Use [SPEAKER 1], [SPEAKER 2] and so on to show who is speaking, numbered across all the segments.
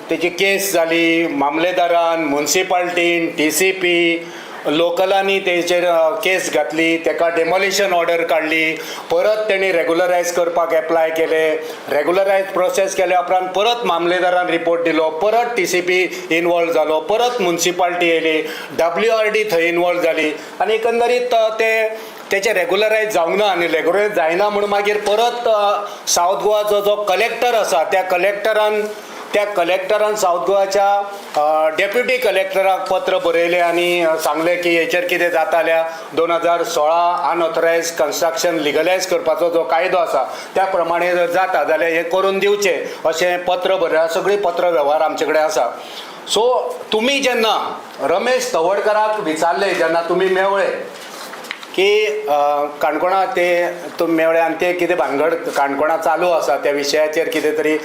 [SPEAKER 1] त्याची केस झाली मामलेदारान म्युन्सिपाल्टीन TCP लोकलांनी तेचेर केस घातली ताका डेमोलिशन ऑर्डर काडली परत तेणी रेग्युलरायज करपाक एप्लाय केले रेग्युलरायज प्रोसेस केल्या उपरांत परत मामलेदारान रिपोर्ट दिलो परत TCP इनवॉल्व जालो परत म्युन्सिपाल्टी येयली WRD थंय इनवॉल्व जाली आनी एकंदरीत तेचे रेग्युलरायज जावंक ना आनी रेग्युलरायज जायना म्हणून मागीर परत सावथ गोवाचो जो कलेक्टर आसा त्या कलेक्टरान सावथ गोवाच्या डेप्युटी कलेक्टराक पत्र बरयलें आनी सांगलें की हेचेर कितें जाताल्या 2016 अनऑथरायज कन्स्ट्रक्शन लिगलायज करपाचो जो कायदो आसा त्या प्रमाणे जर जाता जाल्यार हें करून दिवचें अशें पत्र बरयलां सगळी पत्र वेव्हार आमचे कडेन आसा सो तुमी जेन्ना रमेश तवडकराक विचारलें जेन्ना तुमी मेवळे की काणकोणा ते तुमी मेवळे आनी ते कितें भानगड काणकोणा चालू आसा त्या विशयाचेर कितें तरी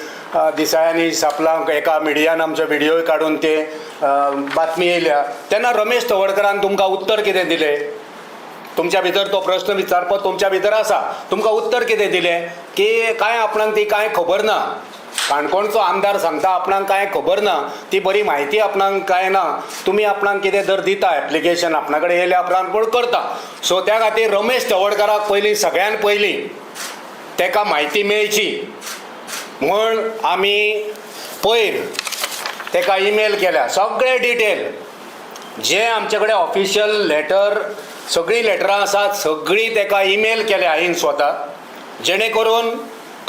[SPEAKER 1] दिसाळ्यांनी सापलांक एका मिडियान आमचो व्हिडियोय काडून ते बातमी येयल्या तेन्ना रमेश तवडकरान तुमकां उत्तर कितें दिलें तुमच्या भितर तो प्रश्न विचारप तुमच्या भितर आसा तुमकां उत्तर कितें दिलें की कांय आपणाक ती कांय खबर ना काणकोणचो आमदार सांगता आपणाक कांय खबर ना ती बरी म्हायती आपणाक कांय ना तुमी आपणाक कितें जर दिता एप्लिकेशन आपणा कडेन येयल्या उपरांत पूण करता सो त्या खातीर रमेश तवडकराक पयलीं सगळ्यान पयलीं ताका म्हायती मेळची म्हण आमी पयर ताका ईमेल केल्या सगळे डिटेल जे आमचे कडेन ऑफिशियल लेटर सगळीं लेटरां आसात सगळीं ताका ईमेल केल्या हांवें स्वता जेणे करून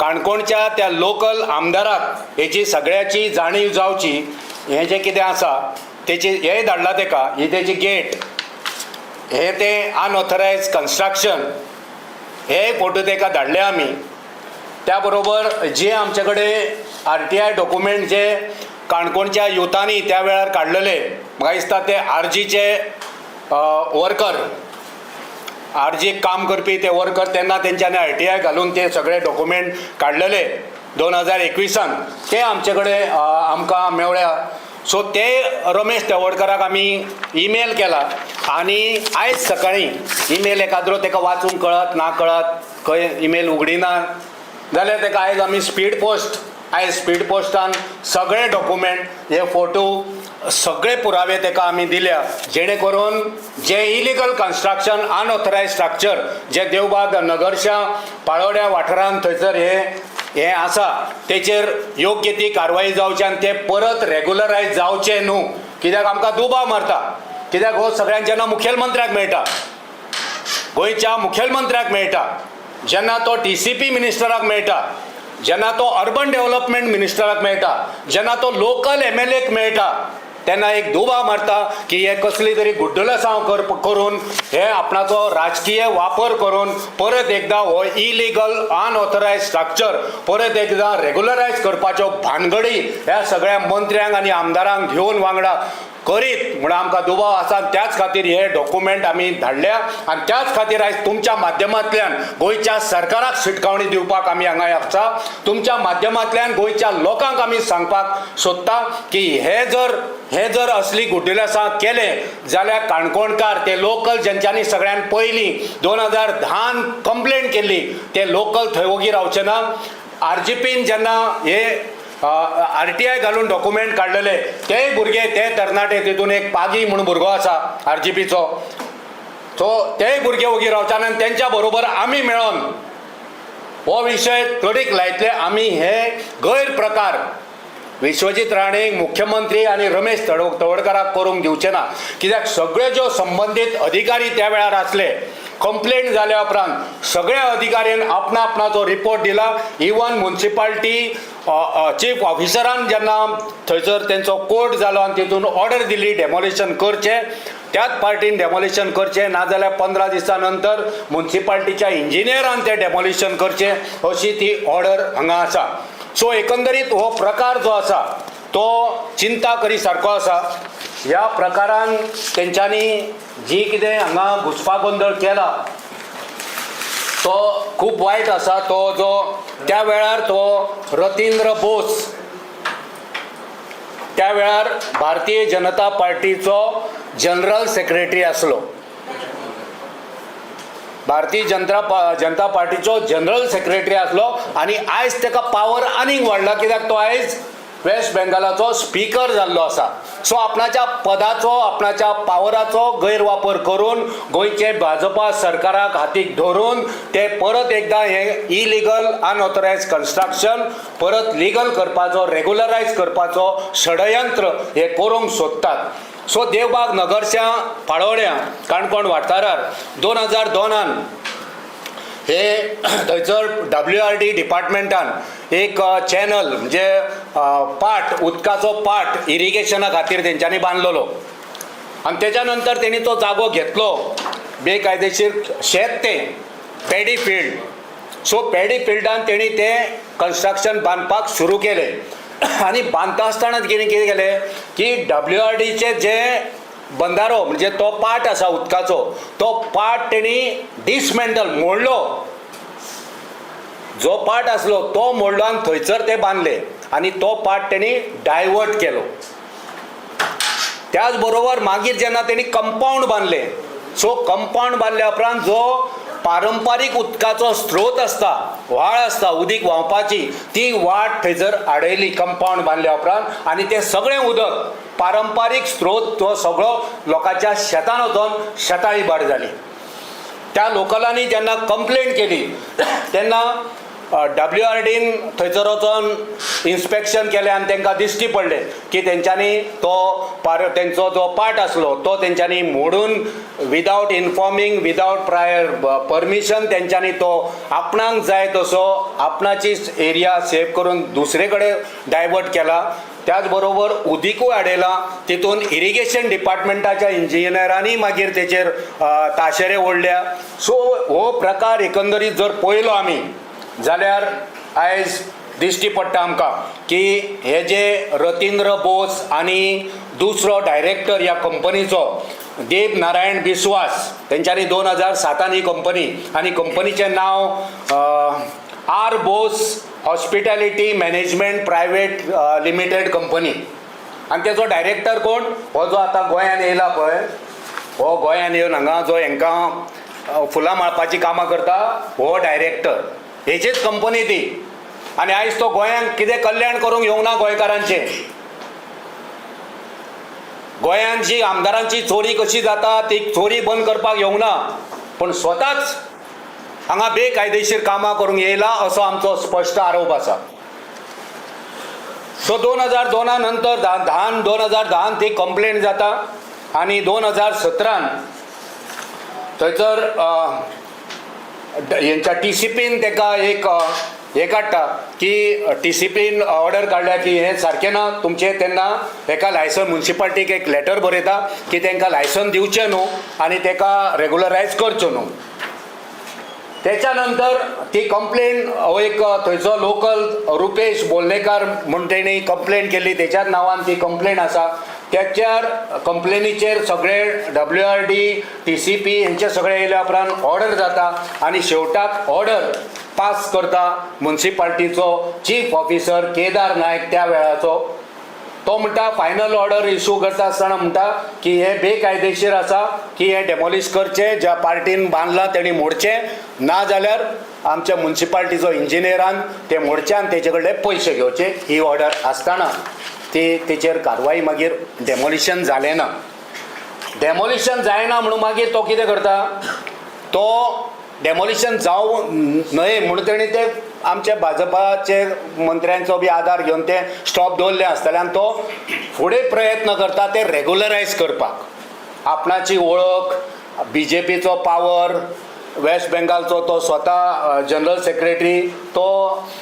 [SPEAKER 1] काणकोणच्या त्या लोकल आमदाराक हेची सगळ्याची जाणीव जावची हें जें कितें आसा तेची हेंय धाडलां ताका ही तेची गेट हे तें अनऑथरायज कन्स्ट्रक्शन हेय फोटो ताका धाडले आमी त्या बरोबर जे आमचे कडेन RTI डॉक्युमेंट जे काणकोणच्या युथांनी त्या वेळार काडलेले म्हाका दिसता ते RGचे वर्कर RG काम करपी ते वर्कर तेन्ना तेंच्यांनी RTI घालून ते सगळे डॉक्युमेंट काडलेले 2021 ते आमचे कडेन आमकां मेवळ्या सो ते रमेश तवडकराक आमी ईमेल केला आनी आयज सकाळीं ईमेल एकाद्रो ताका वाचूंक कळत ना कळत खंय ईमेल उगडिना जाल्यार ताका आयज आमी स्पीड पोस्टान सगळे डॉक्युमेंट हे फोटो सगळे पुरावे ताका आमी दिल्या जेणे करून जे इलिगल कन्स्ट्रक्शन अनऑथरायज स्ट्रक्चर जे देवबाग नगरच्या पाळोड्या वाठारांत थंयसर हे आसा तेचेर योग्य ती कारवाई जावची आनी ते परत रेग्युलरायज जावचे न्हू कित्याक आमकां दुबाव मारता कित्याक हो सगळ्यांक जेन्ना मुखेलमंत्र्याक मेळटा गोंयच्या मुखेलमंत्र्याक मेळटा जेन्ना तो TCP मिनिस्टराक मेळटा जेन्ना तो अर्बन डेव्हलपमेंट मिनिस्टराक मेळटा जेन्ना तो लोकल MLAक मेळटा तेन्ना एक दुबाव मारता की हे कसली तरी गुड्डलसांव करून हे आपणाचो राजकीय वापर करून परत एकदा हो इलिगल अनऑथरायज स्ट्रक्चर परत एकदा रेग्युलरायज करपाच्यो भानगडी ह्या सगळ्या मंत्र्यांक आनी आमदारांक घेवन वांगडा करीत म्हणून आमकां दुबाव आसा त्याच खातीर हे डॉक्युमेंट आमी धाडल्या आनी त्याच खातीर आयज तुमच्या माध्यमांतल्यान गोंयच्या सरकाराक शिटकावणी दिवपाक आमी हांगा आसा तुमच्या माध्यमांतल्यान गोंयच्या लोकांक आमी सांगपाक सोदता की हे जर असली गुड्डलसां केले जाल्यार काणकोणकार ते लोकल जेंच्यांनी सगळ्यान पयलीं 2010 कंप्लेंट केल्ली ते लोकल थंय वोगी रावचे ना RGPन जेन्ना हे RTI घालून डॉक्युमेंट काडलेले तेय भुरगे ते तरणाटे तितून एक पागी म्हणून भुरगो आसा RGPचो सो तेय भुरगे वोगी रावच्यान आनी तेंच्या बरोबर आमी मेळोन हो विशय तडीक लायतले आमी हे गैरप्रकार विश्वजीत राणेक मुख्यमंत्री आनी रमेश तवडकराक करूंक दिवचे ना कित्याक सगळे ज्यो संबंधीत अधिकारी त्या वेळार आसले कंप्लेंट जाल्या उपरांत सगळ्या अधिकाऱ्यान आपणाचो रिपोर्ट दिला इवन म्युन्सिपाल्टी चीफ ऑफिसरान जेन्ना थंयसर तेंचो कोर्ट जालो आनी तितून ऑर्डर दिली डेमोलिशन करचें त्याच पार्टीन डेमोलिशन करचें नाजाल्यार 15 दिसां नंतर म्युन्सिपाल्टीच्या इंजिनियरान तें डेमोलिशन करचें अशी ती ऑर्डर हांगा आसा सो एकंदरीत हो प्रकार जो आसा तो चिंता करी सारको आसा ह्या प्रकारान तेंच्यांनी जी कितें हांगा घुसपागोंदळ केला तो खूब वायट आसा तो जो त्या वेळार तो रतींद्र बोस त्या वेळार भारतीय जनता पार्टीचो जनरल सेक्रेटरी आसलो भारतीय जनता पार्टीचो जनरल सेक्रेटरी आसलो आनी आयज ताका पावर आनीक वाडला कित्याक तो आयज वेस्ट बेंगालाचो स्पीकर जाल्लो आसा. सो आपणाच्या पदाचो आपणाच्या पावराचो गैरवापर करून गोंयचे भाजपा सरकाराक हातीक धरून ते परत एकदां हे इलिगल अनऑथरायज कन्स्ट्रक्शन परत लिगल करपाचो रेग्युलरायज करपाचो षडयंत्र हे करूंक सोदतात. सो देवबाग नगरच्या पाळोळ्या काणकोण वाठारार 2002 हे थंयसर WRD डिपार्टमेंटान एक चॅनल म्हणजे पाट उदकाचो पाट इरिगेशना खातीर तेंच्यांनी बांदलेलो आनी तेच्या नंतर तेणी तो जागो घेतलो बेकायदेशीर शेत तें पॅडी फिल्ड. सो पॅडी फिल्डान तेणी तें कन्स्ट्रक्शन बांदपाक सुरू केलें आनी बांदता आसतना कितें केलें की WRDचे जे बंदारो म्हणजे तो पाट आसा उदकाचो तो पाट तेणी डिसमेंटल मोडलो. जो पाट आसलो तो मोडलो आनी थंयसर ते बांदले आनी तो पाट तेणी डायवर्ट केलो. त्याच बरोबर मागीर जेन्ना तेणी कंपाऊंड बांदले सो कंपाऊंड बांदल्या उपरांत जो पारंपारीक उदकाचो स्त्रोत आसता व्हाळ आसता उदीक व्हांवपाची ती वाट थंयसर आडयली कंपाऊंड बांदल्या उपरांत आनी तें सगळें उदक पारंपारीक स्त्रोत तो सगळो लोकांच्या शेतान वचून शेताळी भाट जाली. त्या लोकलांनी जेन्ना कंप्लेंट केली तेन्ना WRDन थंयसर वचून इन्स्पेक्शन केलें आनी तांकां दिश्टी पडलें की तेंच्यांनी तो तेंचो जो पाट आसलो तो तेंच्यांनी मोडून विदावट इन्फॉर्मींग विदावट प्रायर परमिशन तेंच्यांनी तो आपणाक जाय तसो आपणाची एरिया सेव करून दुसरे कडेन डायवर्ट केला. त्याच बरोबर उदीकूय आडयलां तितून इरिगेशन डिपार्टमेंटाच्या इंजिनियरांनी मागीर तेचेर ताशेरे ओडल्या. सो हो प्रकार एकंदरीत जर पळयलो आमी जाल्यार आयज दिश्टी पडटा आमकां की हे जे रतिंद्र बोस आनी दुसरो डायरेक्टर ह्या कंपनीचो देव नारायण बिस्वास तेंच्यांनी 2007 ही कंपनी आनी कंपनीचें नांव R Bose hospitality management private limited company आनी तेचो डायरेक्टर कोण हो जो आतां गोंयान येयला पळय हो गोंयान येवन हांगा जो हांकां फुलां माळपाची कामां करता हो डायरेक्टर हेचीच कंपनी ती. आनी आयज तो गोंयांत कितें कल्याण करूंक येवंक ना गोंयकारांचें. गोंयांत जी आमदारांची चोरी कशी जाता ती चोरी बंद करपाक येवंक ना पूण स्वताच हांगा बेकायदेशीर कामां करूंक येयला असो आमचो स्पश्ट आरोप आसा. सो 2002 नंतर 2010 ती कंप्लेंट जाता आनी 2017 थंयसर हेंच्या TCPन ताका एक हे काडटा की TCPन ऑर्डर काडल्या की हे सारकें ना तुमचें. तेन्ना ताका लायसन म्युन्सिपाल्टीक एक लेटर बरयता की तांकां लायसन दिवचें न्हू आनी ताका रेग्युलरायज करचो न्हू. त्याच्या नंतर ती कंप्लेंट एक थंयचो लोकल रुपेश बोल्लेकार म्हूण तेणी कंप्लेंट केली तेच्याच नांवान ती कंप्लेंट आसा. त्याच्यार कंप्लेनीचेर सगळे WRD TCP हेंचे सगळे येयल्या उपरांत ऑर्डर जाता आनी शेवटाक ऑर्डर पास करता म्युन्सिपाल्टीचो चीफ ऑफिसर केदार नायक त्या वेळाचो. तो म्हणटा फायनल ऑर्डर इश्यू करता आसतना म्हणटा की हे बेकायदेशीर आसा की हे डेमोलिश करचे ज्या पार्टीन बांदलां तेणी मोडचें ना जाल्यार आमच्या म्युन्सिपाल्टीचो इंजिनियरान ते मोडचे आनी तेचे कडले पयशे घेवचे. ही ऑर्डर आसतना तेचेर कारवाई मागीर डेमोलिशन जालें ना. डेमोलिशन जायना म्हणून मागीर तो कितें करता तो डेमोलिशन जावं न्हय म्हणून तेणी ते आमच्या भाजपाचे मंत्र्यांचो बी आदार घेवन ते स्टॉप दवरले आसतल्यान तो फुडें प्रयत्न करता ते रेग्युलरायज करपाक. आपणाची वळख BJPचो पावर वेस्ट बेंगालचो तो स्वता जनरल सेक्रेटरी तो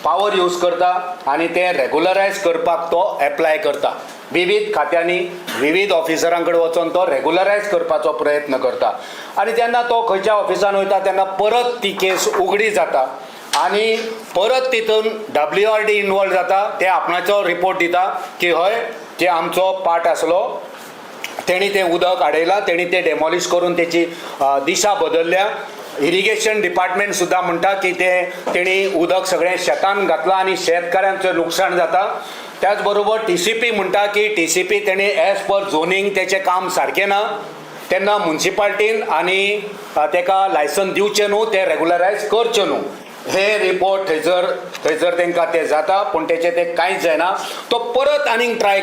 [SPEAKER 1] पावर यूज करता आनी ते रेग्युलरायज करपाक तो एप्लाय करता. विविध खात्यांनी विविध ऑफिसरां कडेन वचून तो रेग्युलरायज करपाचो प्रयत्न करता आनी जेन्ना तो खंयच्या ऑफिसान वयता तेन्ना परत ती केस उगडी जाता आनी परत तितून WRD इनवॉल्व जाता. ते आपणाचो रिपोर्ट दिता की हय ते आमचो पाट आसलो तेणी तें उदक आडयलां तेणी तें डेमॉलिश करून तेची दिशा बदलल्या. इरिगेशन डिपार्टमेंट सुद्दां म्हणटा की तेणी उदक सगळें शेतान घातलां आनी शेतकाऱ्यांचें लुकसाण जाता. त्याच बरोबर TCP म्हणटा की TCP तेणी एज पर झोनींग तेचें काम सारकें ना तेन्ना म्युन्सिपाल्टीन आनी तेका लायसन दिवचें न्हू, ते रेगुलरायज करचें न्हू, हे रिपोर्ट थंयसर तांकां ते जाता, पूण तेचें ते कांयच जायना. तो परत आनीक ट्राय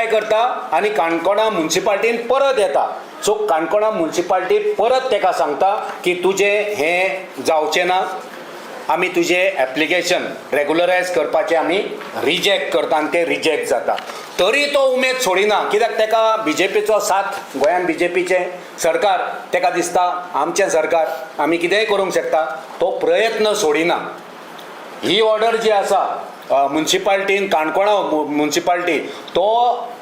[SPEAKER 1] करता आनी काणकोणा म्युन्सिपाल्टीन परत येता. सो काणकोणा म्युन्सिपाल्टी परत ताका सांगता की तुजें हें जावचें ना, आमी तुजें एप्लिकेशन रेगुलरायज करपाचें आमी रिजेक्ट करता, आनी तें रिजेक्ट जाता. तरी तो उमेद सोडिना, कित्याक ताका BJPचो साथ, गोंयान BJPचें सरकार, ताका दिसता आमचें सरकार, आमी कितेंय करूंक शकता. तो प्रयत्न सोडिना. ही ऑर्डर जी आसा म्युन्सिपाल्टीन, काणकोणा म्युन्सिपाल्टी, तो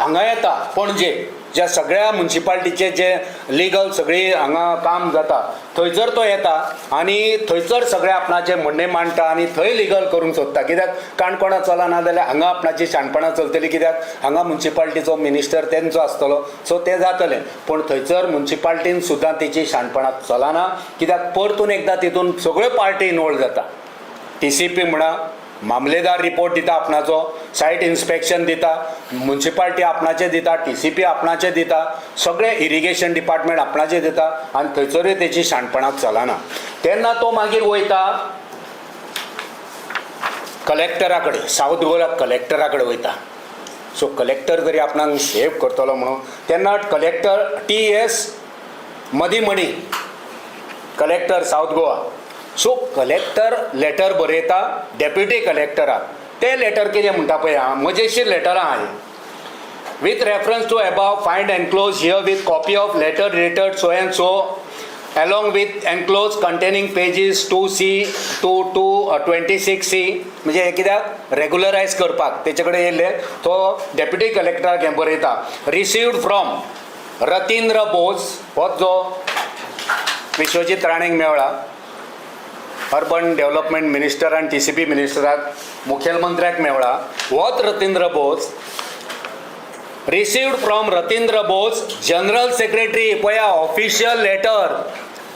[SPEAKER 1] हांगा येता पणजे, ज्या सगळ्या म्युन्सिपाल्टीचे जे लिगल सगळी हांगा काम जाता थंयसर तो येता आनी थंयसर सगळे आपणाचें म्हणणें मांडटा आनी थंय लिगल करूंक सोदता. कित्याक काणकोणा चलना जाल्यार हांगा आपणाची शाणपणां चलतली, कित्याक हांगा म्युन्सिपाल्टीचो मिनिस्टर तेंचो आसतलो, सो तें जातलें. पूण थंयसर म्युन्सिपाल्टीन सुद्दां तेची शाणपणां चलना, कित्याक परतून एकदां तितून सगळ्यो पार्टी इनवॉल्व जाता. TCP म्हणा, मामलेदार रिपोर्ट दिता आपणाचो, सायट इन्स्पेक्शन दिता, म्युन्सिपाल्टी आपणाचें दिता, TCP आपणाचें दिता, सगळे इरिगेशन डिपार्टमेंट आपणाचें दिता, आनी थंयसरूय तेची शाणपणां चलना. तेन्ना तो मागीर वयता कलेक्टरा कडेन, सावथ गोवा कलेक्टरा कडेन वयता. सो कलेक्टर जरी आपणाक सेव करतलो म्हणून, तेन्ना कलेक्टर TS मदीमणी, collector South Goa. So collector letter बरयता डेप्युटी कलेक्टराक. ते लेटर कितें म्हणटा पळय, मजेशीर लेटर आहा हें. With reference to above find enclose herewith copy of letter related so and so along with enclosed containing pages 2C to 26C. म्हणजे हे कित्याक रेगुलरायज करपाक तेचे कडेन येयल्ले, तो डेप्युटी कलेक्टराक हें बरयता. रिसिव्ड फ्रॉम रतींद्र बोस, हो जो विश्वजीत राणेक मेवळा, अर्बन डेव्हलपमेंट मिनिस्टर आनी TCP मिनिस्टराक, मुखेलमंत्र्याक मेवळा, होच Ratindra Bose. Received from Ratindra Bose, general secretary. पळया, ऑफिशियल लेटर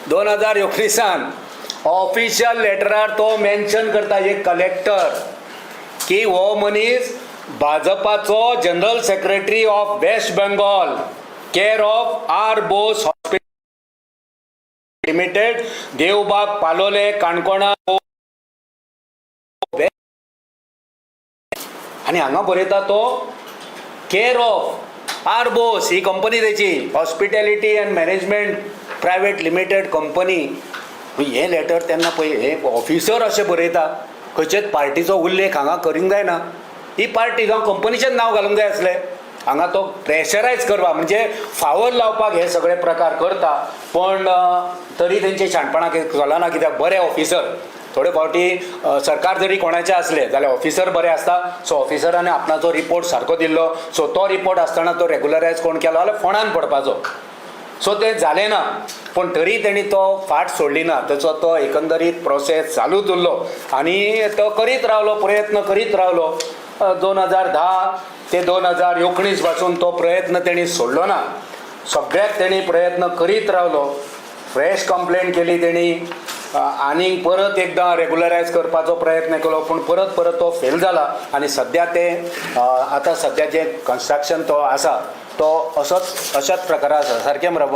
[SPEAKER 1] 2019 ऑफिशियल लेटरार तो मेन्शन करता, एक कलेक्टर, की हो मनीस भाजपाचो general secretary of West Bengal, care of R. Bose hospital limited, Devbag, Palolem, Canacona. आनी हांगा बरयता तो केअर ऑफ R. बोस, ही कंपनी तेची, hospitality and management private limited company. हे लेटर तेन्ना पळय, हे ऑफिसर अशें बरयता, खंयचेच पार्टीचो उल्लेख हांगा करूंक जायना. ही पार्टी जावं कंपनीचें नांव घालूंक जाय आसलें. हांगा तो प्रेशरायज करपाक, म्हणजे फावर लावपाक हे सगळे प्रकार करता, पण तरी तेंचे शाणपणां चलना. कित्याक बरे ऑफिसर, थोडे फावटी सरकार जरी कोणाचें आसलें जाल्यार ऑफिसर बरे आसता. सो ऑफिसरांनी आपणाचो रिपोर्ट सारको दिल्लो, सो तो रिपोर्ट आसतना तो रेगुलरायज कोण केलो जाल्यार फोंडान पडपाचो. सो तें जालें ना, पूण तरी तेणी तो फाट सोडली ना. ताचो तो एकंदरीत प्रोसेस चालूच उरलो आनी तो करीत रावलो, प्रयत्न करीत रावलो. 2010 ते 2019 पासून तो प्रयत्न तेणी सोडलो ना. सगळ्याक तेणी प्रयत्न करीत रावलो. फ्रेश कंप्लेंट केली तेणी, आनी परत एकदां रेगुलरायज करपाचो प्रयत्न केलो, पूण परत तो फेल जाला. आनी सद्या ते आतां सद्या जे कन्स्ट्रक्शन तो आसा तो अशाच प्रकारा आसा. सारकें मरे,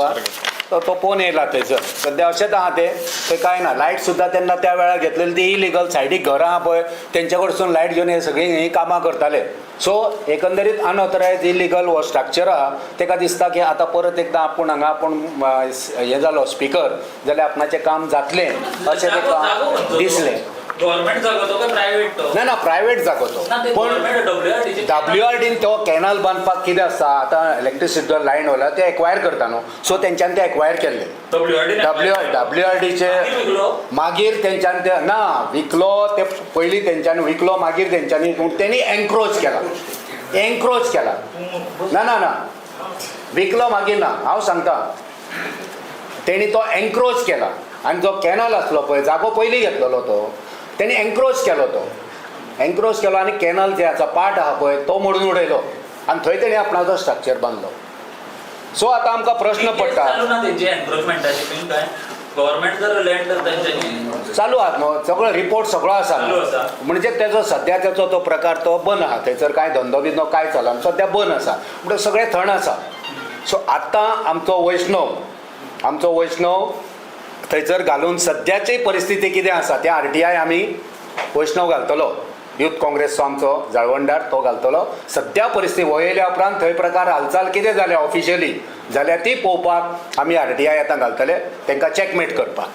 [SPEAKER 1] तो पोवन येयला थंयसर सद्या अशेंच आहा. ते कांय ना. लायट सुद्दां तेन्ना त्या वेळार घेतलेली ती इलिगल, सायडीक घरां आहा पळय तेंचे कडसून लायट घेवन हे सगळीं ही कामां करताले. सो एकंदरीत अनऑथरायज इलिगल हो स्ट्रक्चर आहा. ताका दिसता की आतां परत एकदां आपूण हांगा आपूण हें जालो स्पिकर जाल्यार आपणाचें काम जातलें अशें ताका दिसलें.
[SPEAKER 2] गव्हर्नमेंट जागो तो काय प्रायव्हेट तो?
[SPEAKER 1] ना प्रायव्हेट जागो तो. पण WRDन तो कॅनल बांदपाक कितें आसता, आतां इलेक्ट्रिसिटी लायन वयला ते एक्वायर करता न्हू, सो तेंच्यांनी ते एक्वायर केल्ले. WRDचे मागीर तेंच्यांनी ते ना विकलो, ते पयलीं तेंच्यांनी विकलो, मागीर तेंच्यांनी एनक्रोच केला. ना विकलो मागीर ना, हांव सांगता. तेणी तो एनक्रोच केला आनी जो कॅनल आसलो पळय, जागो पयलीं घेतलेलो तो, तेणी एनक्रोच केलो आनी कॅनल जे आसा पार्ट आहा पळय तो मोडून उडयलो आनी थंय तेणी आपणाचो स्ट्रक्चर बांदलो. सो आतां आमकां प्रश्न पडटा, चालू आहा न्हू, सगळो रिपोर्ट सगळो आसा, म्हणजे तेजो सद्याचो तो प्रकार तो बंद आहा. थंयसर कांय धंदो बिंदो कांय चलना, सद्या बंद आसा, म्हणजे सगळें थंड आसा. सो आतां आमचो वैष्णव थंयसर घालून सद्याची परिस्थिती कितें आसा त्या RTI आमी वैष्णव घालतलो, यूथ काँग्रेसचो आमचो जाळवंडार तो घालतलो. सद्या परिस्थिती वयल्या उपरांत थंय प्रकार हालचाल कितें जाल्या ऑफिशियली जाल्यार ती पळोवपाक आमी RTI आतां घालतले, तांकां चॅकमेट करपाक.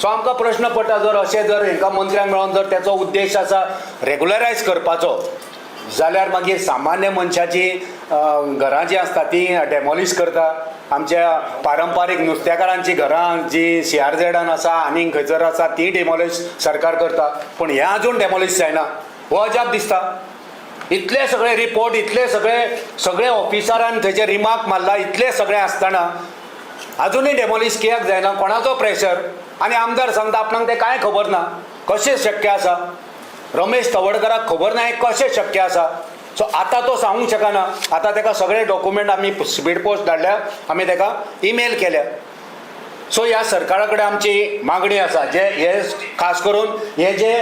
[SPEAKER 1] सो आमकां प्रश्न पडटा, जर हांकां मंत्र्यांक मेळोन जर तेचो उद्देश आसा रेगुलरायज करपाचो जाल्यार मागीर सामान्य मनशाची घरां जीं आसता तीं डॅमॉलिश करता. आमच्या पारंपारीक नुस्तेकारांची घरां जी CRZान आसा आनीक खंयसर आसा तीं डॅमॉलिश सरकार करता. पूण हें आजून डॅमॉलिश जायना, हो अजाप दिसता. इतले सगळे रिपोर्ट, इतले सगळे ऑफिसरान थंयचे रिमार्क मारला, इतले सगळे आसतना आजुनूय डॅमॉलिश कित्याक जायना? कोणाचो प्रेशर? आनी आमदार सांगता आपणाक तें कांय खबर ना. कशें शक्य आसा? रमेश तवडकराक खबर ना हें कशें शक्य आसा? सो आतां तो सांगूंक शकना. आतां ताका सगळे डॉक्युमेंट आमी स्पीड पोस्ट धाडल्या, आमी ताका ईमेल केल्या. सो ह्या सरकारा कडेन आमची मागणी आसा, हे खास करून हे जे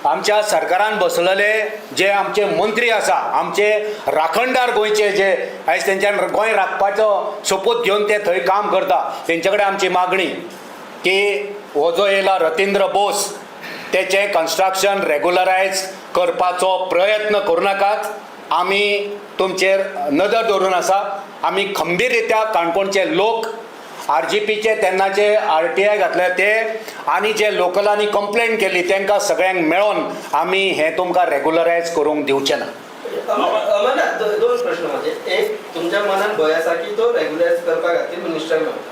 [SPEAKER 1] आमच्या सरकारान बसलेले जे आमचे मंत्री आसा, आमचे राखणदार गोंयचे जे आयज तेंच्यान गोंय राखपाचो शपथ घेवन ते थंय काम करता, तेंचे कडेन आमची मागणी की हो जो येयला रतींद्र बोस तेचें कन्स्ट्रक्शन रेगुलरायज करपाचो प्रयत्न करूं नाकात. आमी तुमचेर नदर दवरून आसा. आमी खंबीररित्या काणकोणचे लोक RGPचे तेन्नाचे RTI घातले ते आनी जे लोकलांनी कंप्लेंट केली तांकां सगळ्यांक मेळोन आमी हें तुमकां रेगुलरायज करूंक दिवचें ना.
[SPEAKER 3] अमरनाथ, दोन प्रश्न माझे. एक, तुमच्या मनात भय आसा की तो रेग्युलायज करपा खातीर मिनिस्टर मेळटा.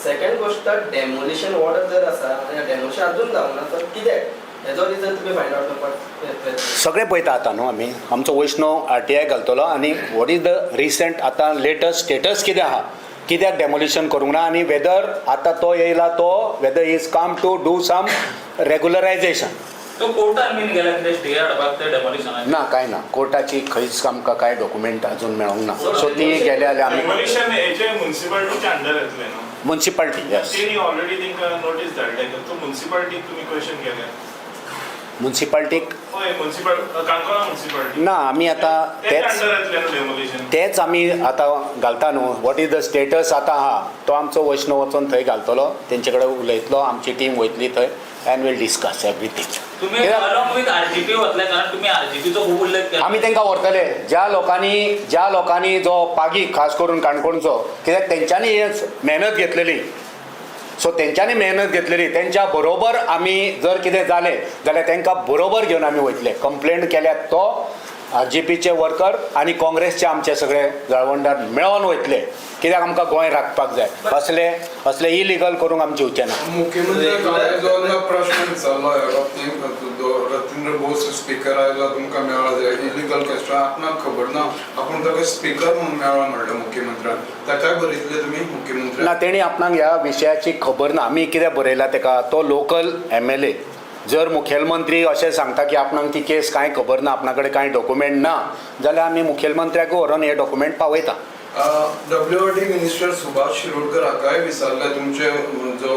[SPEAKER 3] सेकंड गोष्ट, डेमोलिशन ऑर्डर जर आसा आनी डेमोलिशन अजून जावना तर कित्याक? हेजो रिजन तुमी फायंड आउट करपाक
[SPEAKER 1] सगळे पळयता आतां न्हू आमी. आमचो वैष्णव RTI घालतलो आनी वॉट इज द रिसंट आतां लेटस्ट स्टेटस कितें आहा, कित्याक डेमोलिशन करूंक ना आनी वेदर आतां तो येयला तो whether is come to do some regularisation.
[SPEAKER 2] तो कोर्टान बीन गेला कितें स्टे हाडपाक ते डेमोलिशनाक?
[SPEAKER 1] ना, कांय ना. कोर्टाची खंयच आमकां कांय डॉक्युमेंट अजून मेळोंक ना. सो ती गेले जाल्यार आमी
[SPEAKER 4] डेमोलिशन हेचे म्युनिसिपालिटीच्या अंडर येतले न्हू.
[SPEAKER 1] म्युनिसिपालिटी येस
[SPEAKER 4] तेणी ऑलरेडी तांकां नोटीस धाडल्या की तो म्युनिसिपालिटीक तुमी क्वेश्चन केले.
[SPEAKER 1] म्युनिसिपालिटीक
[SPEAKER 4] हय, काणकोणा म्युनिसिपालिटी
[SPEAKER 1] ना. आमी आतां
[SPEAKER 4] तेच अंडर येतले न्हू डेमोलिशन.
[SPEAKER 1] तेच आमी आतां घालता न्हू. वॉट इज द स्टेटस आतां आहा तो आमचो वैष्णव वचून थंय घालतलो, तेंचे कडेन उलयतलो, आमची टीम वयतली थंय एंड वील डिस्कस एवरीथींग.
[SPEAKER 2] तुम्ही अलॉंग विथ RGP वतले कारण तुम्ही RGPचो खूब उल्लेख केला.
[SPEAKER 1] आमी तांकां व्हरतले. ज्या लोकांनी जो पागी खास करून काणकोणचो, कित्याक तेंच्यांनी हे मेहनत घेतलेली, सो तेंच्यांनी मेहनत घेतलेली, तेंच्या बरोबर आमी जर कितें जालें जाल्यार तांकां बरोबर घेवन आमी वयतले. कंप्लेंट केल्यात तो RGPचे वर्कर आनी काँग्रेसचे आमचे सगळे जळवंडार मेळोन वयतले, कित्याक आमकां गोंय राखपाक जाय. असले इलिगल करूंक आमचे येवचें ना.
[SPEAKER 5] मुख्यमंत्री प्रश्न विचारलो रतींद्र बोस स्पीकर आयला तुमकां मेळ्ळा जाय इलिगल क्वेश्चन आपणाक खबर ना, आपूण ताका स्पीकर म्हणून मेळ्ळा म्हणलें मुख्यमंत्र्यान. ताकाय बरयतले तुमी मुख्यमंत्री?
[SPEAKER 1] ना, तेणी आपणाक ह्या विशयाची खबर ना. आमी कितें बरयला ताका, तो लोकल MLA. जर मुखेलमंत्री अशें सांगता की आपणाक ती केस कांय खबर ना, आपणा कडेन कांय डॉक्युमेंट ना, जाल्यार आमी मुखेलमंत्र्याक व्हरोन हे डॉक्युमेंट पावयता.
[SPEAKER 5] WOT मिनिस्टर सुभाष शिरोडकराकाय विचारले तुमचे जो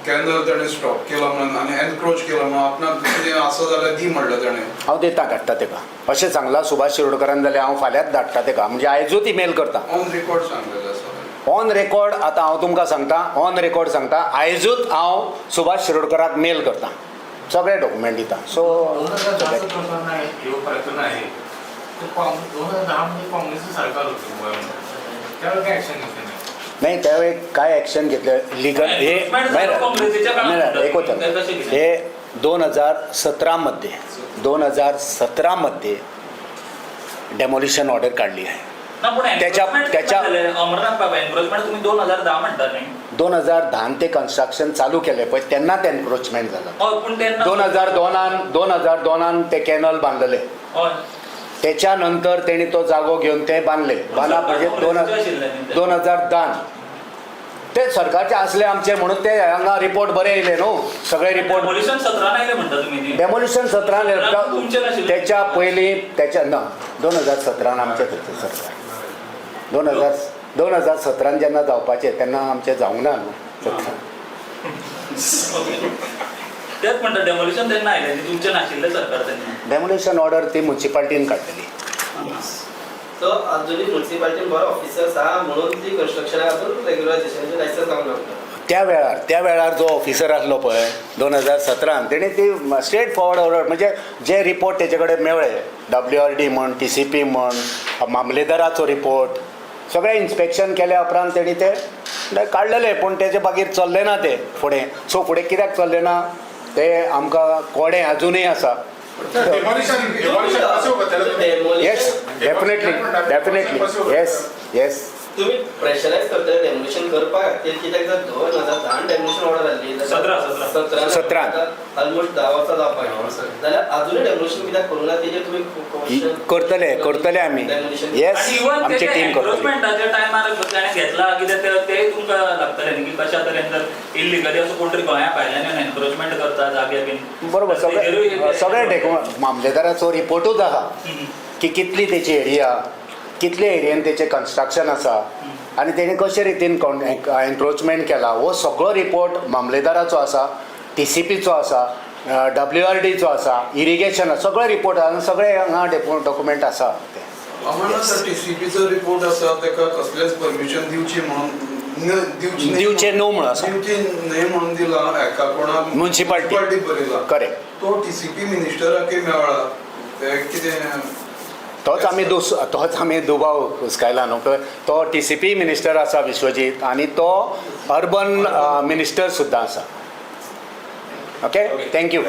[SPEAKER 5] कॅनल ताणें स्टॉप केला म्हणून आनी एनक्रोच केला म्हणून आपणाक कितें आसा जाल्यार दी म्हणलें ताणें.
[SPEAKER 1] हांव दिता, धाडटा ताका. अशें सांगलां सुभाष शिरोडकरान जाल्यार हांव फाल्यांच धाडटा ताका. म्हणजे आयजूच ईमेल करता.
[SPEAKER 5] ऑन रेकॉर्ड सांगलेलें आसा.
[SPEAKER 1] ऑन रेकॉर्ड आतां हांव तुमकां सांगता, ऑन रेकॉर्ड सांगता, आयजूच हांव सुभाष शिरोडकराक मेल करता, सगळे डॉक्युमेंट दिता. सो नाही, त्यावेळी काय ॲक्शन घेतले लिगल हे 2017 मध्ये डेमोलिशन ऑर्डर काढली आहे.
[SPEAKER 2] अमरनाथ बाबा एन्क्रोचमेंट तुम्ही 2010 म्हणता न्ही.
[SPEAKER 1] 2010 ते कन्स्ट्रक्शन चालू केले पण तेन्नाच एन्क्रोचमेंट झाला. 2002 ते कॅनल बांधलेले. त्याच्यानंतर त्यांनी तो जागो घेऊन ते बांधले. बांधा म्हणजे 2010 ते सरकारचे असले आमचे म्हणून ते हांगा रिपोर्ट बरे येयले न्हू. सगळे रिपोर्ट
[SPEAKER 2] डेमोलिशन 17 आयले म्हणटा तुम्ही.
[SPEAKER 1] डेमोलिशन 17 त्याच्या पयलीं त्याच्या ना 2017 आमचे सरकार 2017 जेन्ना जावपाचे तेन्ना आमचे जावंक ना न्हू.
[SPEAKER 2] तेच म्हणटा डेमोलिशन तेन्ना आयले तुमचे नाशिल्ले सरकार तेन्ना.
[SPEAKER 1] डेमोलिशन ऑर्डर ती म्युनिसिपालिटीन काडलेली.
[SPEAKER 3] तो अजूनही म्युन्सिपाल्टीन बरो ऑफिसर्स आहा म्हणून ती कन्स्ट्रक्शनाक अजून रेग्युलरायझेशनाचे लायसन्स गावना.
[SPEAKER 1] त्या वेळार जो ऑफिसर आसलो पळय 2017 तेणी ती स्ट्रेट फॉरवर्ड ऑर्डर म्हणजे जे रिपोर्ट तेचे कडेन मेळ्ळे WRD म्हण TCP म्हण मामलेदाराचो रिपोर्ट सगळें इन्स्पेक्शन केल्या उपरांत तेणी ते काडलेले पूण तेचे मागीर चल्ले ना ते फुडें. सो फुडें कित्याक चल्ले ना ते आमकां कोडे अजूनय आसा. येस डेफिनेटली येस
[SPEAKER 3] तुम्ही प्रेशरायज करतले डेमोलिशन करपा खातीर कित्याक जर 2010 डेमोलिशन ऑर्डर आसली
[SPEAKER 1] 17
[SPEAKER 3] ऑलमोस्ट 10 वर्सां जावपाक जाल्यार अजूनय डेमोलिशन कित्याक करूना तेजेर तुमी
[SPEAKER 1] करतले आमी. येस आमची टीम करतली.
[SPEAKER 2] एन्क्रोचमेंटाच्या टायमार ताणें घेतला कित्याक ते तुमकां लागतलें न्ही की कशा तरेन जर इल्लिगली असो कोण तरी गोंया भायल्यान एन्क्रोचमेंट करता जाग्यार बीन
[SPEAKER 1] बरोबर सगळे मामलेदाराचो रिपोर्टूच आहा की कितली तेची एरिया कितले एरियेन तेचें कन्स्ट्रक्शन आसा आनी तेणी कशे रितीन एन्क्रोचमेंट केला हो सगळो रिपोर्ट मामलेदाराचो आसा TCPचो आसा WRDचो आसा इरिगेशन सगळे रिपोर्ट आसा सगळे हांगा डॉक्युमेंट आसा ते.
[SPEAKER 5] TCPचो रिपोर्ट आसा तेका कसलेच परमिशन दिवची म्हणून
[SPEAKER 1] दिवचे न्हू म्हणून आसा
[SPEAKER 5] दिवची न्हय म्हणून दिला एका कोणाक
[SPEAKER 1] म्युन्सिपाल्टी
[SPEAKER 5] बरयला.
[SPEAKER 1] करेक्ट.
[SPEAKER 5] तो TCP मिनिस्टराकय मेळ्ळा ते कितें
[SPEAKER 1] तोच आमी दुबाव हुस्कायला न्हू. तो TCP मिनिस्टर आसा विश्वजीत आनी तो अर्बन मिनिस्टर सुद्दां आसा. Okay thank you.